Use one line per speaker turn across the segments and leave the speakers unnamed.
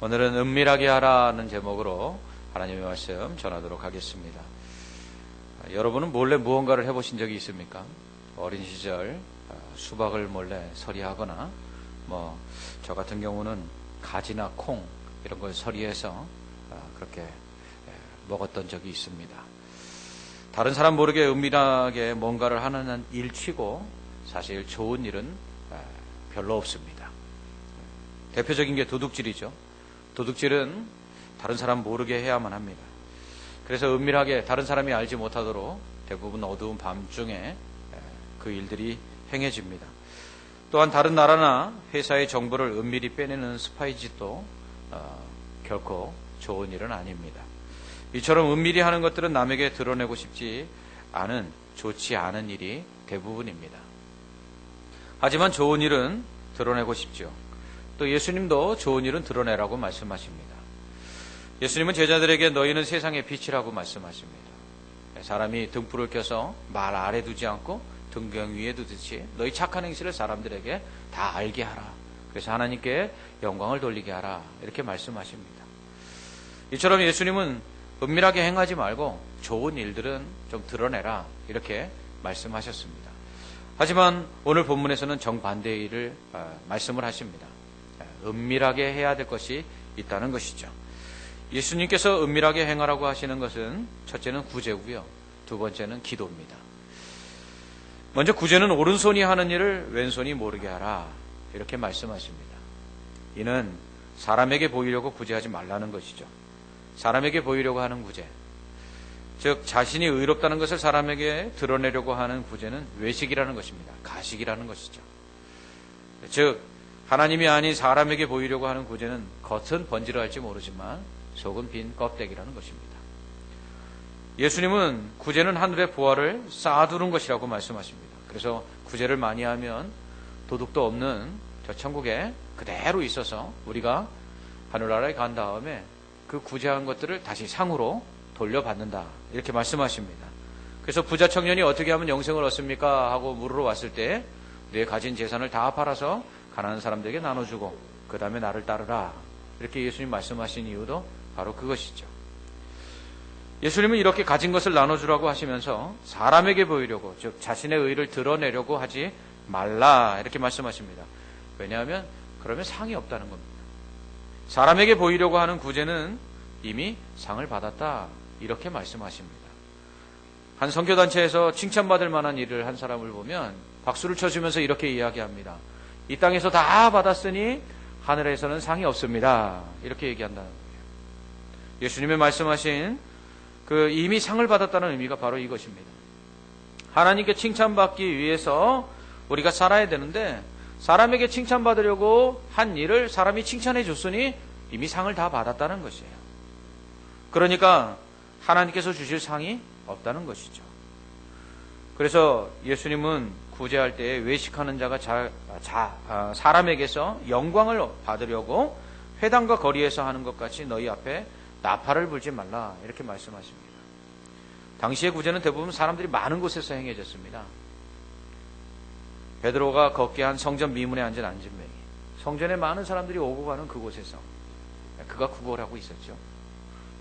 오늘은 은밀하게 하라는 제목으로 하나님의 말씀 전하도록 하겠습니다. 여러분은 몰래 무언가를 해보신 적이 있습니까? 어린 시절 수박을 몰래 서리하거나 저 같은 경우는 가지나 콩 이런 걸 서리해서 그렇게 먹었던 적이 있습니다. 다른 사람 모르게 은밀하게 뭔가를 하는 일치고 사실 좋은 일은 별로 없습니다. 대표적인 게 도둑질이죠. 도둑질은 다른 사람 모르게 해야만 합니다. 그래서 은밀하게 다른 사람이 알지 못하도록 대부분 어두운 밤중에 그 일들이 행해집니다. 또한 다른 나라나 회사의 정보를 은밀히 빼내는 스파이짓도 결코 좋은 일은 아닙니다. 이처럼 은밀히 하는 것들은 남에게 드러내고 싶지 않은 좋지 않은 일이 대부분입니다. 하지만 좋은 일은 드러내고 싶죠. 또 예수님도 좋은 일은 드러내라고 말씀하십니다. 예수님은 제자들에게 너희는 세상의 빛이라고 말씀하십니다. 사람이 등불을 켜서 말 아래 두지 않고 등경 위에 두듯이 너희 착한 행실을 사람들에게 다 알게 하라. 그래서 하나님께 영광을 돌리게 하라. 이렇게 말씀하십니다. 이처럼 예수님은 은밀하게 행하지 말고 좋은 일들은 좀 드러내라. 이렇게 말씀하셨습니다. 하지만 오늘 본문에서는 정반대의 일을 말씀을 하십니다. 은밀하게 해야 될 것이 있다는 것이죠. 예수님께서 은밀하게 행하라고 하시는 것은 첫째는 구제고요. 두 번째는 기도입니다. 먼저 구제는 오른손이 하는 일을 왼손이 모르게 하라. 이렇게 말씀하십니다. 이는 사람에게 보이려고 구제하지 말라는 것이죠. 사람에게 보이려고 하는 구제. 즉 자신이 의롭다는 것을 사람에게 드러내려고 하는 구제는 외식이라는 것입니다. 가식이라는 것이죠. 즉 하나님이 아닌 사람에게 보이려고 하는 구제는 겉은 번지르할지 모르지만 속은 빈 껍데기라는 것입니다. 예수님은 구제는 하늘의 보화를 쌓아두는 것이라고 말씀하십니다. 그래서 구제를 많이 하면 도둑도 없는 저 천국에 그대로 있어서 우리가 하늘나라에 간 다음에 그 구제한 것들을 다시 상으로 돌려받는다. 이렇게 말씀하십니다. 그래서 부자 청년이 어떻게 하면 영생을 얻습니까? 하고 물으러 왔을 때 내 가진 재산을 다 팔아서 가난한 사람들에게 나눠주고 그 다음에 나를 따르라. 이렇게 예수님 말씀하신 이유도 바로 그것이죠. 예수님은 이렇게 가진 것을 나눠주라고 하시면서 사람에게 보이려고, 즉 자신의 의를 드러내려고 하지 말라. 이렇게 말씀하십니다. 왜냐하면 그러면 상이 없다는 겁니다. 사람에게 보이려고 하는 구제는 이미 상을 받았다. 이렇게 말씀하십니다. 한 선교단체에서 칭찬받을 만한 일을 한 사람을 보면 박수를 쳐주면서 이렇게 이야기합니다. 이 땅에서 다 받았으니 하늘에서는 상이 없습니다. 이렇게 얘기한다는 거예요. 예수님의 말씀하신 그 이미 상을 받았다는 의미가 바로 이것입니다. 하나님께 칭찬받기 위해서 우리가 살아야 되는데 사람에게 칭찬받으려고 한 일을 사람이 칭찬해 줬으니 이미 상을 다 받았다는 것이에요. 그러니까 하나님께서 주실 상이 없다는 것이죠. 그래서 예수님은 구제할 때 외식하는 자가 사람에게서 영광을 받으려고 회당과 거리에서 하는 것 같이 너희 앞에 나팔을 불지 말라. 이렇게 말씀하십니다. 당시의 구제는 대부분 사람들이 많은 곳에서 행해졌습니다. 베드로가 걷게 한 성전 미문에 앉은 안진뱅이, 성전에 많은 사람들이 오고 가는 그곳에서 그가 구걸을 하고 있었죠.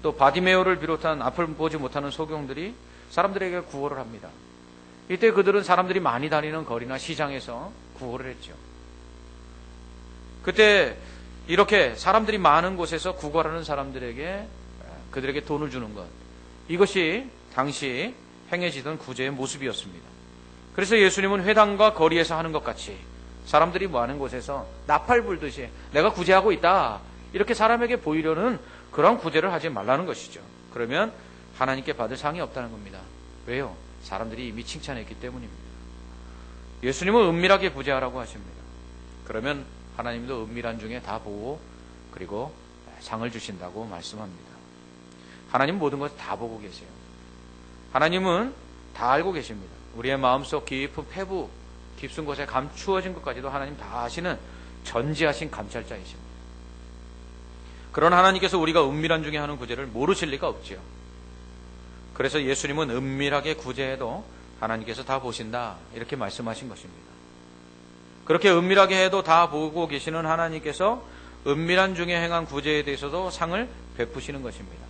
또 바디메오를 비롯한 앞을 보지 못하는 소경들이 사람들에게 구걸을 합니다. 이때 그들은 사람들이 많이 다니는 거리나 시장에서 구걸을 했죠. 그때 이렇게 사람들이 많은 곳에서 구걸하는 사람들에게 그들에게 돈을 주는 것, 이것이 당시 행해지던 구제의 모습이었습니다. 그래서 예수님은 회당과 거리에서 하는 것 같이 사람들이 많은 곳에서 나팔 불듯이 내가 구제하고 있다, 이렇게 사람에게 보이려는 그런 구제를 하지 말라는 것이죠. 그러면 하나님께 받을 상이 없다는 겁니다. 왜요? 사람들이 이미 칭찬했기 때문입니다. 예수님은 은밀하게 구제하라고 하십니다. 그러면 하나님도 은밀한 중에 다 보고 그리고 상을 주신다고 말씀합니다. 하나님은 모든 것을 다 보고 계세요. 하나님은 다 알고 계십니다. 우리의 마음속 깊은 폐부, 깊은 곳에 감추어진 것까지도 하나님 다 아시는 전지하신 감찰자이십니다. 그런 하나님께서 우리가 은밀한 중에 하는 구제를 모르실 리가 없지요. 그래서 예수님은 은밀하게 구제해도 하나님께서 다 보신다. 이렇게 말씀하신 것입니다. 그렇게 은밀하게 해도 다 보고 계시는 하나님께서 은밀한 중에 행한 구제에 대해서도 상을 베푸시는 것입니다.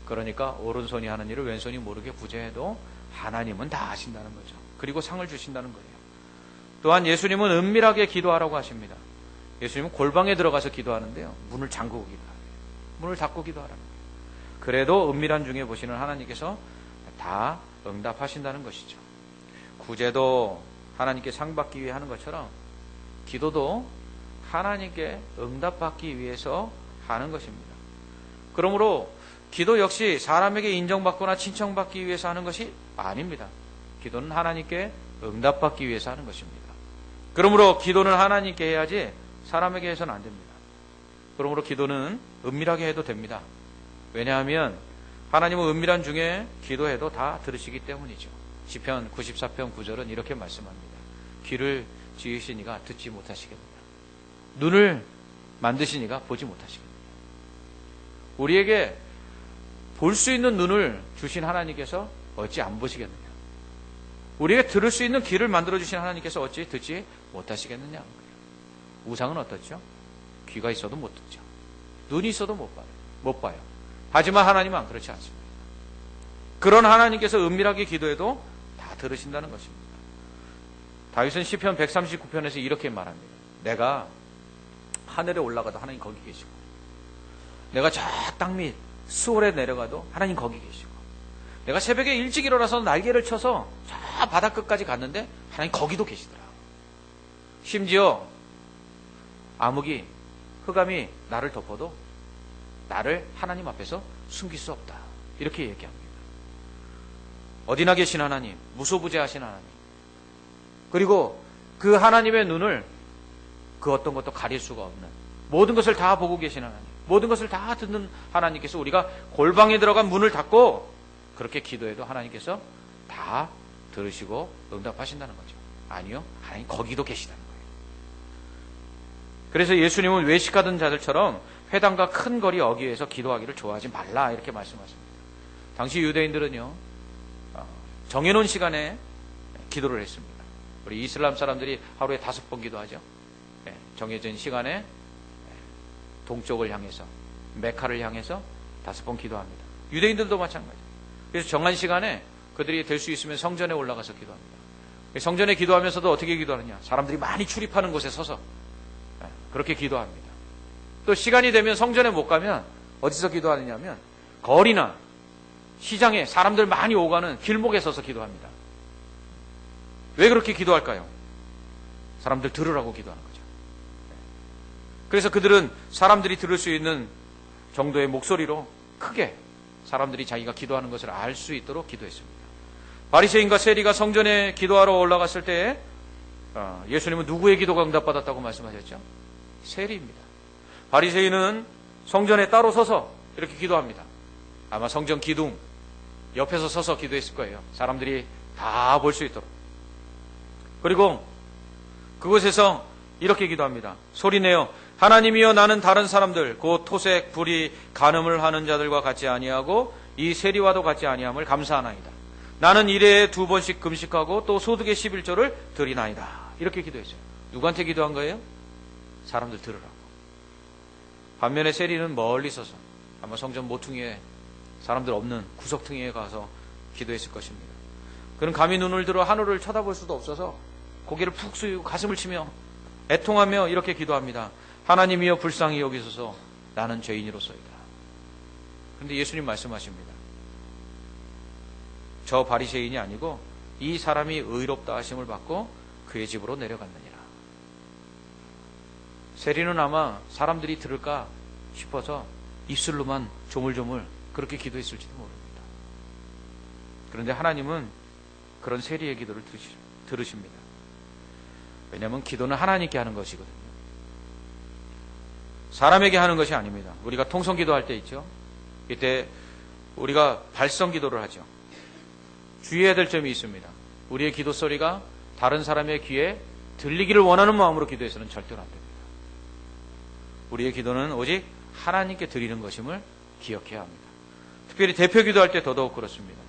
그러니까 오른손이 하는 일을 왼손이 모르게 구제해도 하나님은 다 아신다는 거죠. 그리고 상을 주신다는 거예요. 또한 예수님은 은밀하게 기도하라고 하십니다. 예수님은 골방에 들어가서 기도하는데요, 문을 잠그고 기도하래요. 문을 닫고 기도하라는 거예요. 그래도 은밀한 중에 보시는 하나님께서 다 응답하신다는 것이죠. 구제도 하나님께 상 받기 위해 하는 것처럼 기도도 하나님께 응답받기 위해서 하는 것입니다. 그러므로 기도 역시 사람에게 인정받거나 칭찬받기 위해서 하는 것이 아닙니다. 기도는 하나님께 응답받기 위해서 하는 것입니다. 그러므로 기도는 하나님께 해야지 사람에게 해서는 안 됩니다. 그러므로 기도는 은밀하게 해도 됩니다. 왜냐하면 하나님은 은밀한 중에 기도해도 다 들으시기 때문이죠. 시편 94편 9절은 이렇게 말씀합니다. 귀를 지으시니가 듣지 못하시겠느냐, 눈을 만드시니가 보지 못하시겠느냐. 우리에게 볼 수 있는 눈을 주신 하나님께서 어찌 안 보시겠느냐, 우리에게 들을 수 있는 귀를 만들어주신 하나님께서 어찌 듣지 못하시겠느냐. 우상은 어떻죠? 귀가 있어도 못 듣죠. 눈이 있어도 못 봐요. 하지만 하나님은 그렇지 않습니다. 그런 하나님께서 은밀하게 기도해도 다 들으신다는 것입니다. 다윗은 시편 139편에서 이렇게 말합니다. 내가 하늘에 올라가도 하나님 거기 계시고, 내가 저 땅 밑 수월에 내려가도 하나님 거기 계시고, 내가 새벽에 일찍 일어나서 날개를 쳐서 저 바다 끝까지 갔는데 하나님 거기도 계시더라. 심지어 암흑이, 흑암이 나를 덮어도 나를 하나님 앞에서 숨길 수 없다. 이렇게 얘기합니다. 어디나 계신 하나님, 무소부재하신 하나님, 그리고 그 하나님의 눈을 그 어떤 것도 가릴 수가 없는, 모든 것을 다 보고 계신 하나님, 모든 것을 다 듣는 하나님께서 우리가 골방에 들어간 문을 닫고 그렇게 기도해도 하나님께서 다 들으시고 응답하신다는 거죠. 아니요, 하나님 거기도 계시다는 거예요. 그래서 예수님은 외식하던 자들처럼 회당과 큰 거리 어귀에서 기도하기를 좋아하지 말라, 이렇게 말씀하십니다. 당시 유대인들은요, 정해놓은 시간에 기도를 했습니다. 우리 이슬람 사람들이 하루에 5번 기도하죠. 정해진 시간에 동쪽을 향해서, 메카를 향해서 5번 기도합니다. 유대인들도 마찬가지예요. 그래서 정한 시간에 그들이 될 수 있으면 성전에 올라가서 기도합니다. 성전에 기도하면서도 어떻게 기도하느냐, 사람들이 많이 출입하는 곳에 서서 그렇게 기도합니다. 또 시간이 되면 성전에 못 가면 어디서 기도하느냐면 거리나 시장에 사람들 많이 오가는 길목에 서서 기도합니다. 왜 그렇게 기도할까요? 사람들 들으라고 기도하는 거죠. 그래서 그들은 사람들이 들을 수 있는 정도의 목소리로 크게 사람들이 자기가 기도하는 것을 알 수 있도록 기도했습니다. 바리새인과 세리가 성전에 기도하러 올라갔을 때 예수님은 누구의 기도가 응답받았다고 말씀하셨죠? 세리입니다. 바리새인은 성전에 따로 서서 이렇게 기도합니다. 아마 성전 기둥 옆에서 서서 기도했을 거예요. 사람들이 다 볼 수 있도록. 그리고 그곳에서 이렇게 기도합니다. 소리내어 하나님이여, 나는 다른 사람들 곧 토색, 불의, 간음을 하는 자들과 같이 아니하고 이 세리와도 같이 아니함을 감사하나이다. 나는 1회에 2번씩 금식하고 또 소득의 11조를 드리나이다. 이렇게 기도했어요. 누구한테 기도한 거예요? 사람들 들으라고. 반면에 세리는 멀리 서서 아마 성전 모퉁이에, 사람들 없는 구석탱이에 가서 기도했을 것입니다. 그는 감히 눈을 들어 하늘을 쳐다볼 수도 없어서 고개를 푹 숙이고 가슴을 치며 애통하며 이렇게 기도합니다. 하나님이여, 불쌍히 여기소서, 나는 죄인이로소이다. 그런데 예수님 말씀하십니다. 저 바리새인이 아니고 이 사람이 의롭다 하심을 받고 그의 집으로 내려갔느니라. 세리는 아마 사람들이 들을까 싶어서 입술로만 조물조물 그렇게 기도했을지도 모릅니다. 그런데 하나님은 그런 세리의 기도를 들으십니다. 왜냐하면 기도는 하나님께 하는 것이거든요. 사람에게 하는 것이 아닙니다. 우리가 통성 기도할 때 있죠. 이때 우리가 발성 기도를 하죠. 주의해야 될 점이 있습니다. 우리의 기도 소리가 다른 사람의 귀에 들리기를 원하는 마음으로 기도해서는 절대로 안 됩니다. 우리의 기도는 오직 하나님께 드리는 것임을 기억해야 합니다. 특별히 대표 기도할 때 더더욱 그렇습니다.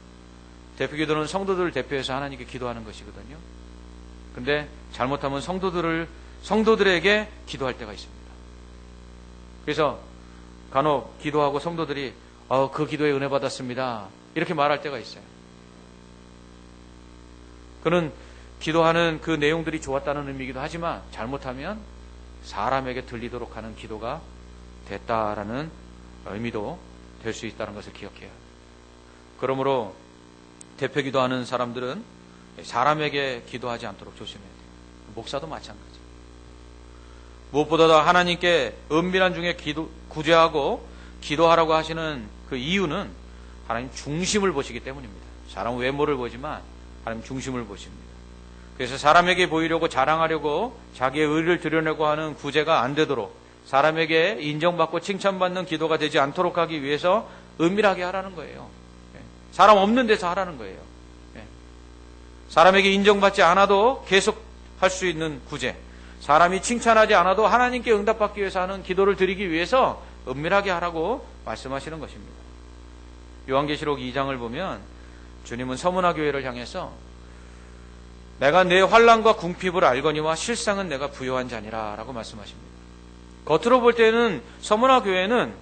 대표 기도는 성도들을 대표해서 하나님께 기도하는 것이거든요. 근데 잘못하면 성도들에게 기도할 때가 있습니다. 그래서 간혹 기도하고 성도들이 그 기도에 은혜 받았습니다, 이렇게 말할 때가 있어요. 그는 기도하는 그 내용들이 좋았다는 의미이기도 하지만 잘못하면 사람에게 들리도록 하는 기도가 됐다라는 의미도 될 수 있다는 것을 기억해야 합니다. 그러므로 대표 기도하는 사람들은 사람에게 기도하지 않도록 조심해야 돼요. 목사도 마찬가지. 무엇보다도 하나님께 은밀한 중에 구제하고 기도하라고 하시는 그 이유는 하나님 중심을 보시기 때문입니다. 사람 외모를 보지만 하나님 중심을 보십니다. 그래서 사람에게 보이려고 자랑하려고 자기의 의를 드러내고 하는 구제가 안 되도록, 사람에게 인정받고 칭찬받는 기도가 되지 않도록 하기 위해서 은밀하게 하라는 거예요. 사람 없는 데서 하라는 거예요. 사람에게 인정받지 않아도 계속 할 수 있는 구제, 사람이 칭찬하지 않아도 하나님께 응답받기 위해서 하는 기도를 드리기 위해서 은밀하게 하라고 말씀하시는 것입니다. 요한계시록 2장을 보면 주님은 서문화 교회를 향해서 내가 내 환난과 궁핍을 알거니와 실상은 내가 부요한 자니라 라고 말씀하십니다. 겉으로 볼 때는 서문화 교회는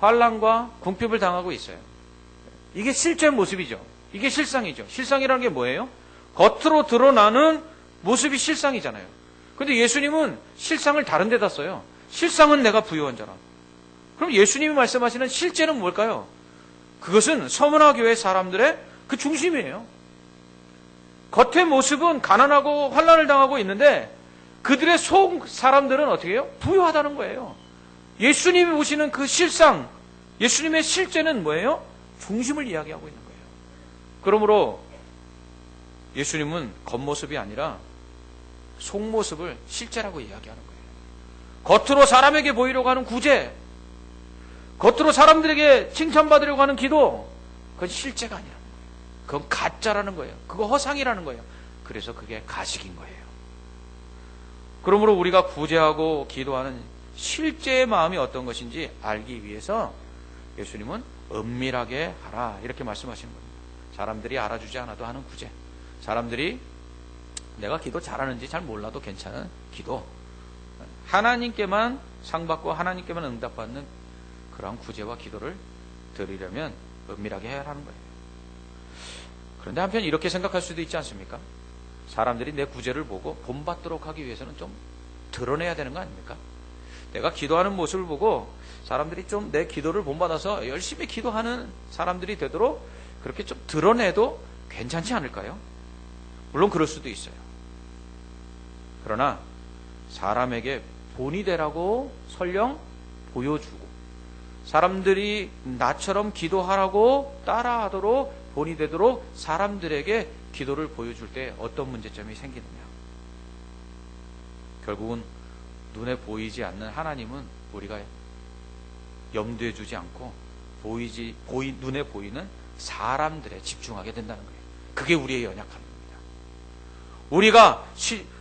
환난과 궁핍을 당하고 있어요. 이게 실제 모습이죠. 이게 실상이죠. 실상이라는 게 뭐예요? 겉으로 드러나는 모습이 실상이잖아요. 그런데 예수님은 실상을 다른 데다 써요. 실상은 내가 부요한 자라. 그럼 예수님이 말씀하시는 실제는 뭘까요? 그것은 서문화 교회 사람들의 그 중심이에요. 겉의 모습은 가난하고 환난을 당하고 있는데 그들의 속 사람들은 어떻게 해요? 부유하다는 거예요. 예수님이 보시는 그 실상, 예수님의 실제는 뭐예요? 중심을 이야기하고 있는 거예요. 그러므로 예수님은 겉모습이 아니라 속모습을 실제라고 이야기하는 거예요. 겉으로 사람에게 보이려고 하는 구제, 겉으로 사람들에게 칭찬받으려고 하는 기도, 그건 실제가 아니라는 거예요. 그건 가짜라는 거예요. 그거 허상이라는 거예요. 그래서 그게 가식인 거예요. 그러므로 우리가 구제하고 기도하는 실제의 마음이 어떤 것인지 알기 위해서 예수님은 은밀하게 하라 이렇게 말씀하시는 겁니다. 사람들이 알아주지 않아도 하는 구제, 사람들이 내가 기도 잘하는지 잘 몰라도 괜찮은 기도, 하나님께만 상받고 하나님께만 응답받는 그러한 구제와 기도를 드리려면 은밀하게 해야 하는 거예요. 그런데 한편 이렇게 생각할 수도 있지 않습니까? 사람들이 내 구제를 보고 본받도록 하기 위해서는 좀 드러내야 되는 거 아닙니까? 내가 기도하는 모습을 보고 사람들이 좀 내 기도를 본받아서 열심히 기도하는 사람들이 되도록 그렇게 좀 드러내도 괜찮지 않을까요? 물론 그럴 수도 있어요. 그러나 사람에게 본이 되라고 설령 보여주고 사람들이 나처럼 기도하라고 따라하도록 본이 되도록 사람들에게 기도를 보여줄 때 어떤 문제점이 생기느냐. 결국은 눈에 보이지 않는 하나님은 우리가 염두에 두지 않고 눈에 보이는 사람들에 집중하게 된다는 거예요. 그게 우리의 연약함입니다. 우리가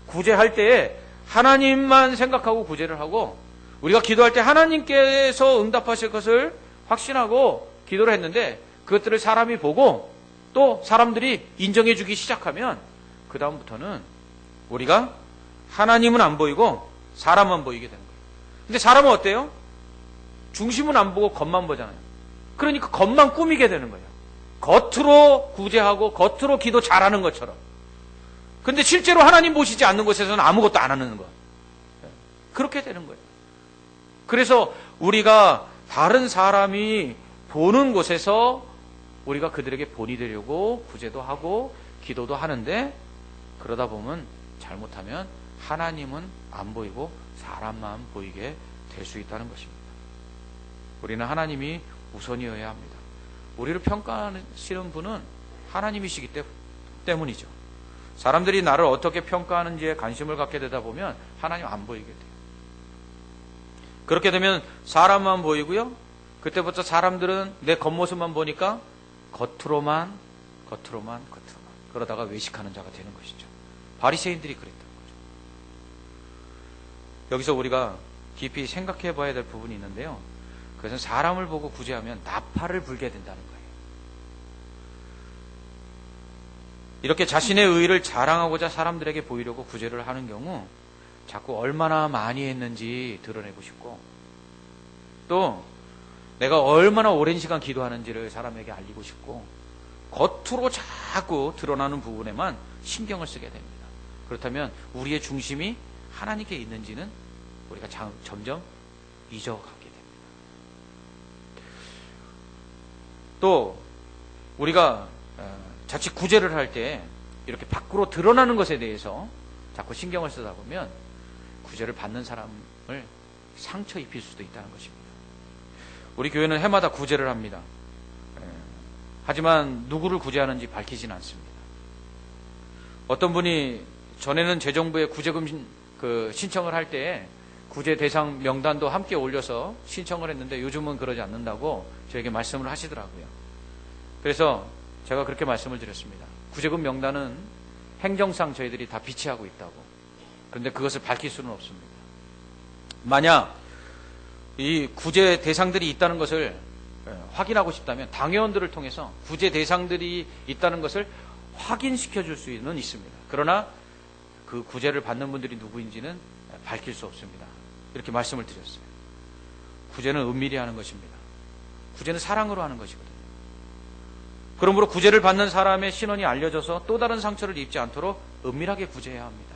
구제할 때에 하나님만 생각하고 구제를 하고 우리가 기도할 때 하나님께서 응답하실 것을 확신하고 기도를 했는데 그것들을 사람이 보고 또 사람들이 인정해 주기 시작하면 그 다음부터는 우리가 하나님은 안 보이고 사람만 보이게 되는 거예요. 근데 사람은 어때요? 중심은 안 보고 겉만 보잖아요. 그러니까 겉만 꾸미게 되는 거예요. 겉으로 구제하고 겉으로 기도 잘하는 것처럼. 근데 실제로 하나님 보시지 않는 곳에서는 아무것도 안 하는 거예요. 그렇게 되는 거예요. 그래서 우리가 다른 사람이 보는 곳에서 우리가 그들에게 본이 되려고 구제도 하고 기도도 하는데 그러다 보면 잘못하면 하나님은 안 보이고 사람만 보이게 될 수 있다는 것입니다. 우리는 하나님이 우선이어야 합니다. 우리를 평가하시는 분은 하나님이시기 때문이죠. 사람들이 나를 어떻게 평가하는지에 관심을 갖게 되다 보면 하나님 안 보이게 돼요. 그렇게 되면 사람만 보이고요. 그때부터 사람들은 내 겉모습만 보니까 겉으로만 그러다가 외식하는 자가 되는 것이죠. 바리새인들이 그랬던 거죠. 여기서 우리가 깊이 생각해 봐야 될 부분이 있는데요. 그것은 사람을 보고 구제하면 나팔을 불게 된다는 거예요. 이렇게 자신의 의의를 자랑하고자 사람들에게 보이려고 구제를 하는 경우 자꾸 얼마나 많이 했는지 드러내고 싶고 또 내가 얼마나 오랜 시간 기도하는지를 사람에게 알리고 싶고 겉으로 자꾸 드러나는 부분에만 신경을 쓰게 됩니다. 그렇다면 우리의 중심이 하나님께 있는지는 우리가 점점 잊어가게 됩니다. 또 우리가 자칫 구제를 할 때 이렇게 밖으로 드러나는 것에 대해서 자꾸 신경을 쓰다 보면 구제를 받는 사람을 상처 입힐 수도 있다는 것입니다. 우리 교회는 해마다 구제를 합니다. 하지만 누구를 구제하는지 밝히진 않습니다. 어떤 분이 전에는 재정부에 구제금 신청을 할 때 구제 대상 명단도 함께 올려서 신청을 했는데 요즘은 그러지 않는다고 저에게 말씀을 하시더라고요. 그래서 제가 그렇게 말씀을 드렸습니다. 구제금 명단은 행정상 저희들이 다 비치하고 있다고. 그런데 그것을 밝힐 수는 없습니다. 만약 이 구제 대상들이 있다는 것을 확인하고 싶다면 당회원들을 통해서 구제 대상들이 있다는 것을 확인시켜 줄 수는 있습니다. 그러나 그 구제를 받는 분들이 누구인지는 밝힐 수 없습니다. 이렇게 말씀을 드렸어요. 구제는 은밀히 하는 것입니다. 구제는 사랑으로 하는 것이거든요. 그러므로 구제를 받는 사람의 신원이 알려져서 또 다른 상처를 입지 않도록 은밀하게 구제해야 합니다.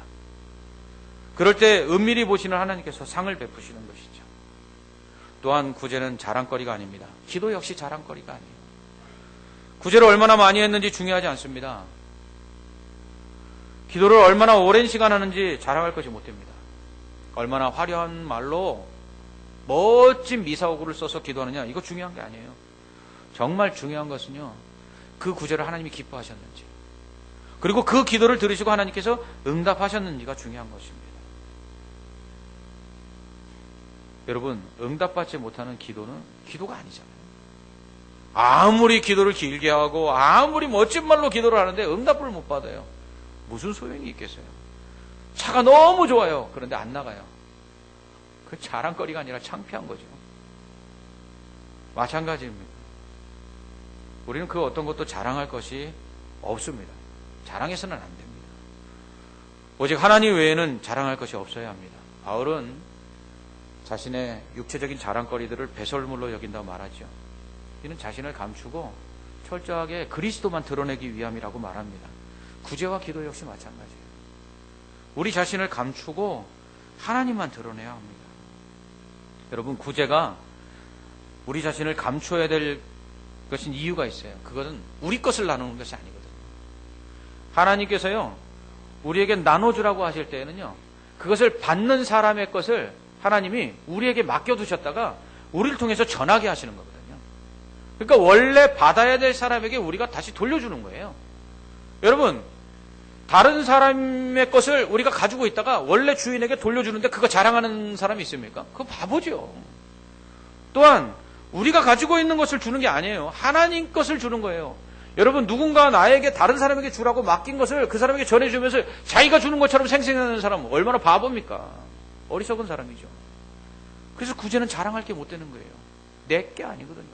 그럴 때 은밀히 보시는 하나님께서 상을 베푸시는 것이죠. 또한 구제는 자랑거리가 아닙니다. 기도 역시 자랑거리가 아니에요. 구제를 얼마나 많이 했는지 중요하지 않습니다. 기도를 얼마나 오랜 시간 하는지 자랑할 것이 못 됩니다. 얼마나 화려한 말로 멋진 미사오구를 써서 기도하느냐, 이거 중요한 게 아니에요. 정말 중요한 것은요, 그 구제를 하나님이 기뻐하셨는지, 그리고 그 기도를 들으시고 하나님께서 응답하셨는지가 중요한 것입니다. 여러분, 응답받지 못하는 기도는 기도가 아니잖아요. 아무리 기도를 길게 하고 아무리 멋진 말로 기도를 하는데 응답을 못 받아요. 무슨 소용이 있겠어요? 차가 너무 좋아요. 그런데 안 나가요. 그 자랑거리가 아니라 창피한 거죠. 마찬가지입니다. 우리는 그 어떤 것도 자랑할 것이 없습니다. 자랑해서는 안 됩니다. 오직 하나님 외에는 자랑할 것이 없어야 합니다. 바울은 자신의 육체적인 자랑거리들을 배설물로 여긴다고 말하죠. 이는 자신을 감추고 철저하게 그리스도만 드러내기 위함이라고 말합니다. 구제와 기도 역시 마찬가지예요. 우리 자신을 감추고 하나님만 드러내야 합니다. 여러분, 구제가 우리 자신을 감춰야 될 것인 이유가 있어요. 그것은 우리 것을 나누는 것이 아니거든요. 하나님께서요, 우리에게 나눠주라고 하실 때에는요, 그것을 받는 사람의 것을 하나님이 우리에게 맡겨두셨다가 우리를 통해서 전하게 하시는 거거든요. 그러니까 원래 받아야 될 사람에게 우리가 다시 돌려주는 거예요. 여러분, 다른 사람의 것을 우리가 가지고 있다가 원래 주인에게 돌려주는데 그거 자랑하는 사람이 있습니까? 그거 바보죠. 또한 우리가 가지고 있는 것을 주는 게 아니에요. 하나님 것을 주는 거예요. 여러분, 누군가 나에게 다른 사람에게 주라고 맡긴 것을 그 사람에게 전해주면서 자기가 주는 것처럼 생생하는 사람은 얼마나 바보입니까? 어리석은 사람이죠. 그래서 구제는 자랑할 게 못 되는 거예요. 내 게 아니거든요.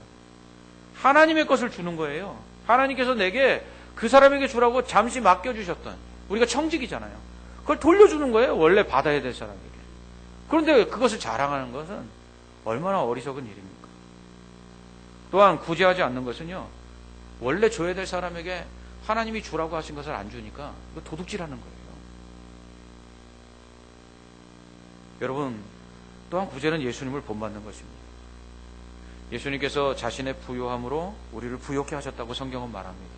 하나님의 것을 주는 거예요. 하나님께서 내게 그 사람에게 주라고 잠시 맡겨주셨던, 우리가 청직이잖아요. 그걸 돌려주는 거예요. 원래 받아야 될 사람에게. 그런데 그것을 자랑하는 것은 얼마나 어리석은 일입니까? 또한 구제하지 않는 것은요, 원래 줘야 될 사람에게 하나님이 주라고 하신 것을 안 주니까 이거 도둑질하는 거예요. 여러분, 또한 구제는 예수님을 본받는 것입니다. 예수님께서 자신의 부요함으로 우리를 부요케 하셨다고 성경은 말합니다.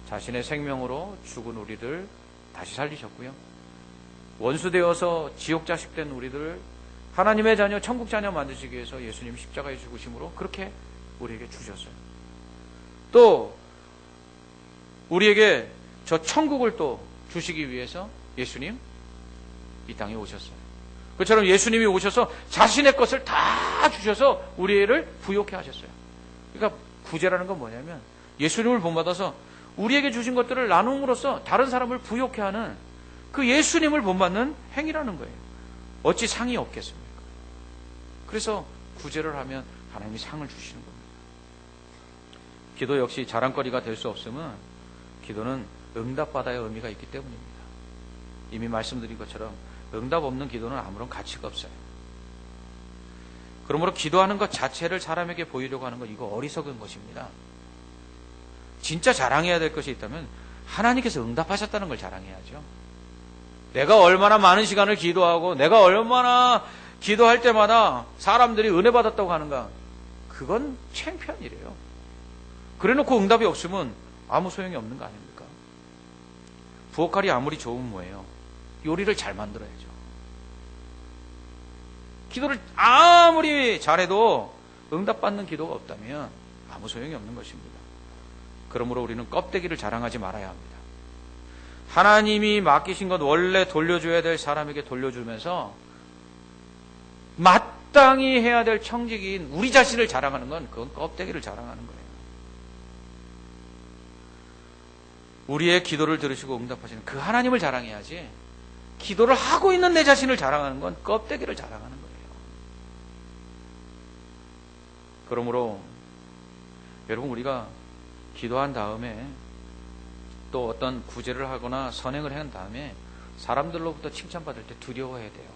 자신의 생명으로 죽은 우리들 다시 살리셨고요. 원수되어서 지옥 자식된 우리들을 하나님의 자녀, 천국 자녀 만드시기 위해서 예수님이 십자가에 죽으심으로 그렇게 우리에게 주셨어요. 또 우리에게 저 천국을 또 주시기 위해서 예수님 이 땅에 오셨어요. 그처럼 예수님이 오셔서 자신의 것을 다 주셔서 우리를 부요케 하셨어요. 그러니까 구제라는 건 뭐냐면 예수님을 본받아서 우리에게 주신 것들을 나눔으로써 다른 사람을 부요케 하는 그 예수님을 본받는 행위라는 거예요. 어찌 상이 없겠습니까? 그래서 구제를 하면 하나님이 상을 주시는 겁니다. 기도 역시 자랑거리가 될 수 없음은 기도는 응답받아야 의미가 있기 때문입니다. 이미 말씀드린 것처럼 응답 없는 기도는 아무런 가치가 없어요. 그러므로 기도하는 것 자체를 사람에게 보이려고 하는 것, 이거 어리석은 것입니다. 진짜 자랑해야 될 것이 있다면 하나님께서 응답하셨다는 걸 자랑해야죠. 내가 얼마나 많은 시간을 기도하고 내가 얼마나 기도할 때마다 사람들이 은혜 받았다고 하는가, 그건 창피한 일이에요. 그래놓고 응답이 없으면 아무 소용이 없는 거 아닙니까? 부엌칼이 아무리 좋으면 뭐예요? 요리를 잘 만들어야죠. 기도를 아무리 잘해도 응답받는 기도가 없다면 아무 소용이 없는 것입니다. 그러므로 우리는 껍데기를 자랑하지 말아야 합니다. 하나님이 맡기신 것 원래 돌려줘야 될 사람에게 돌려주면서 마땅히 해야 될 청직인 우리 자신을 자랑하는 건 그건 껍데기를 자랑하는 거예요. 우리의 기도를 들으시고 응답하시는 그 하나님을 자랑해야지, 기도를 하고 있는 내 자신을 자랑하는 건 껍데기를 자랑하는 거예요. 그러므로 여러분, 우리가 기도한 다음에 또 어떤 구제를 하거나 선행을 한 다음에 사람들로부터 칭찬받을 때 두려워해야 돼요.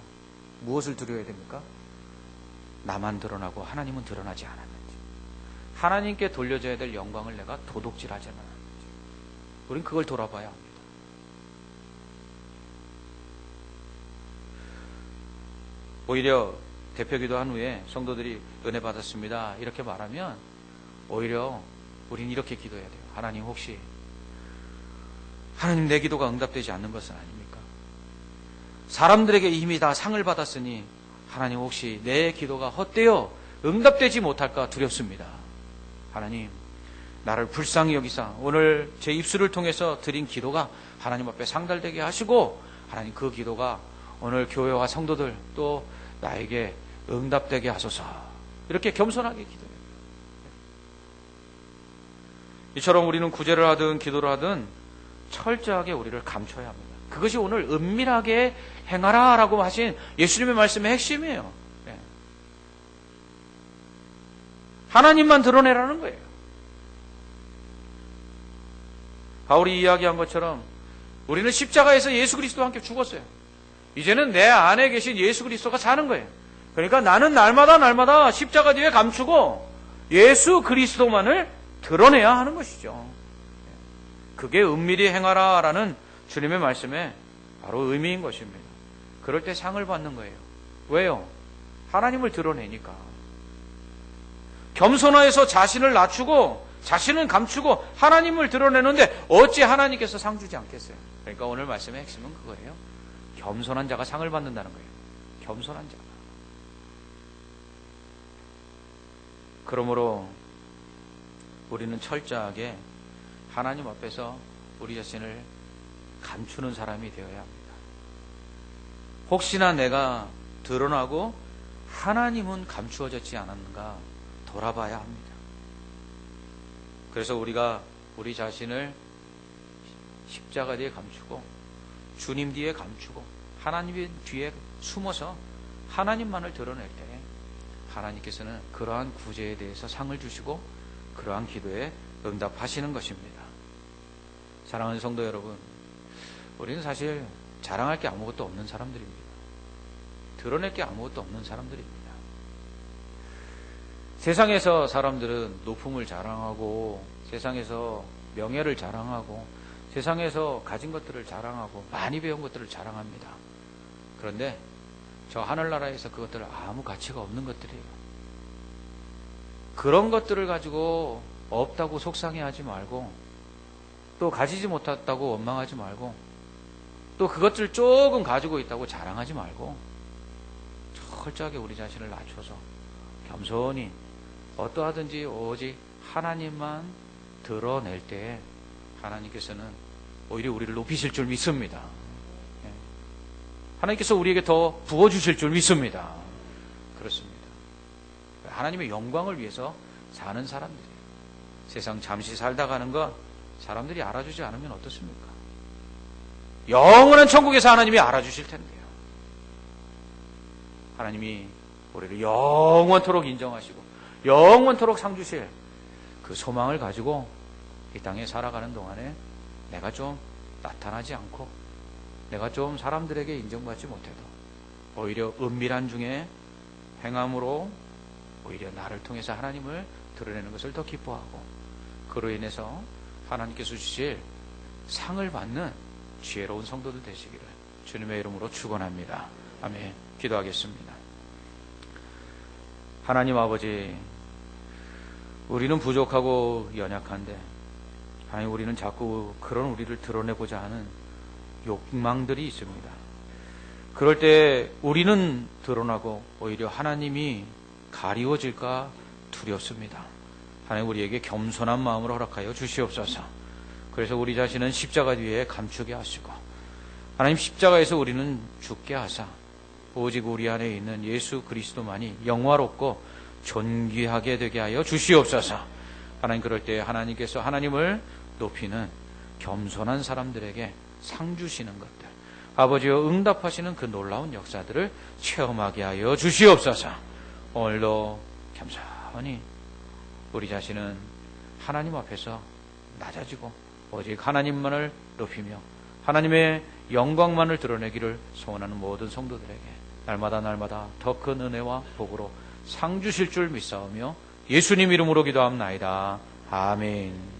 무엇을 두려워해야 됩니까? 나만 드러나고 하나님은 드러나지 않았는지, 하나님께 돌려줘야 될 영광을 내가 도둑질하지 않았는지, 우린 그걸 돌아봐야 합니다. 오히려 대표기도 한 후에 성도들이 은혜 받았습니다 이렇게 말하면 오히려 우린 이렇게 기도해야 돼요. 하나님, 혹시 하나님, 내 기도가 응답되지 않는 것은 아닙니까? 사람들에게 이미 다 상을 받았으니 하나님, 혹시 내 기도가 헛되어 응답되지 못할까 두렵습니다. 하나님, 나를 불쌍히 여기사 오늘 제 입술을 통해서 드린 기도가 하나님 앞에 상달되게 하시고, 하나님, 그 기도가 오늘 교회와 성도들 또 나에게 응답되게 하소서. 이렇게 겸손하게 기도해요. 이처럼 우리는 구제를 하든 기도를 하든 철저하게 우리를 감춰야 합니다. 그것이 오늘 은밀하게 행하라 라고 하신 예수님의 말씀의 핵심이에요. 하나님만 드러내라는 거예요. 바울이 이야기한 것처럼 우리는 십자가에서 예수 그리스도와 함께 죽었어요. 이제는 내 안에 계신 예수 그리스도가 사는 거예요. 그러니까 나는 날마다 십자가 뒤에 감추고 예수 그리스도만을 드러내야 하는 것이죠. 그게 은밀히 행하라라는 주님의 말씀에 바로 의미인 것입니다. 그럴 때 상을 받는 거예요. 왜요? 하나님을 드러내니까. 겸손하여서 자신을 낮추고 자신은 감추고 하나님을 드러내는데 어찌 하나님께서 상 주지 않겠어요? 그러니까 오늘 말씀의 핵심은 그거예요. 겸손한 자가 상을 받는다는 거예요. 겸손한 자가. 그러므로 우리는 철저하게 하나님 앞에서 우리 자신을 감추는 사람이 되어야 합니다. 혹시나 내가 드러나고 하나님은 감추어졌지 않았는가 돌아봐야 합니다. 그래서 우리가 우리 자신을 십자가 뒤에 감추고 주님 뒤에 감추고 하나님 뒤에 숨어서 하나님만을 드러낼 때 하나님께서는 그러한 구제에 대해서 상을 주시고 그러한 기도에 응답하시는 것입니다. 사랑하는 성도 여러분, 우리는 사실 자랑할 게 아무것도 없는 사람들입니다. 드러낼 게 아무것도 없는 사람들입니다. 세상에서 사람들은 높음을 자랑하고 세상에서 명예를 자랑하고 세상에서 가진 것들을 자랑하고 많이 배운 것들을 자랑합니다. 그런데 저 하늘나라에서 그것들은 아무 가치가 없는 것들이에요. 그런 것들을 가지고 없다고 속상해하지 말고 또 가지지 못했다고 원망하지 말고 또 그것들 조금 가지고 있다고 자랑하지 말고 철저하게 우리 자신을 낮춰서 겸손히 어떠하든지 오직 하나님만 드러낼 때 하나님께서는 오히려 우리를 높이실 줄 믿습니다. 하나님께서 우리에게 더 부어주실 줄 믿습니다. 그렇습니다. 하나님의 영광을 위해서 사는 사람들이에요. 세상 잠시 살다 가는 것 사람들이 알아주지 않으면 어떻습니까? 영원한 천국에서 하나님이 알아주실 텐데요. 하나님이 우리를 영원토록 인정하시고 영원토록 상 주실 그 소망을 가지고 이 땅에 살아가는 동안에 내가 좀 나타나지 않고 내가 좀 사람들에게 인정받지 못해도 오히려 은밀한 중에 행함으로 오히려 나를 통해서 하나님을 드러내는 것을 더 기뻐하고 그로 인해서 하나님께서 주실 상을 받는 지혜로운 성도들 되시기를 주님의 이름으로 축원합니다. 아멘. 기도하겠습니다. 하나님 아버지, 우리는 부족하고 연약한데 하나님, 우리는 자꾸 그런 우리를 드러내고자 하는 욕망들이 있습니다. 그럴 때 우리는 드러나고 오히려 하나님이 가리워질까 두렵습니다. 하나님, 우리에게 겸손한 마음을 허락하여 주시옵소서. 그래서 우리 자신은 십자가 뒤에 감추게 하시고 하나님, 십자가에서 우리는 죽게 하사 오직 우리 안에 있는 예수 그리스도만이 영화롭고 존귀하게 되게 하여 주시옵소서. 하나님, 그럴 때 하나님께서 하나님을 높이는 겸손한 사람들에게 상 주시는 것들, 아버지여 응답하시는 그 놀라운 역사들을 체험하게 하여 주시옵소서. 오늘도 겸손히 우리 자신은 하나님 앞에서 낮아지고 오직 하나님만을 높이며 하나님의 영광만을 드러내기를 소원하는 모든 성도들에게 날마다 더 큰 은혜와 복으로 상 주실 줄 믿사오며 예수님 이름으로 기도합나이다. 아멘.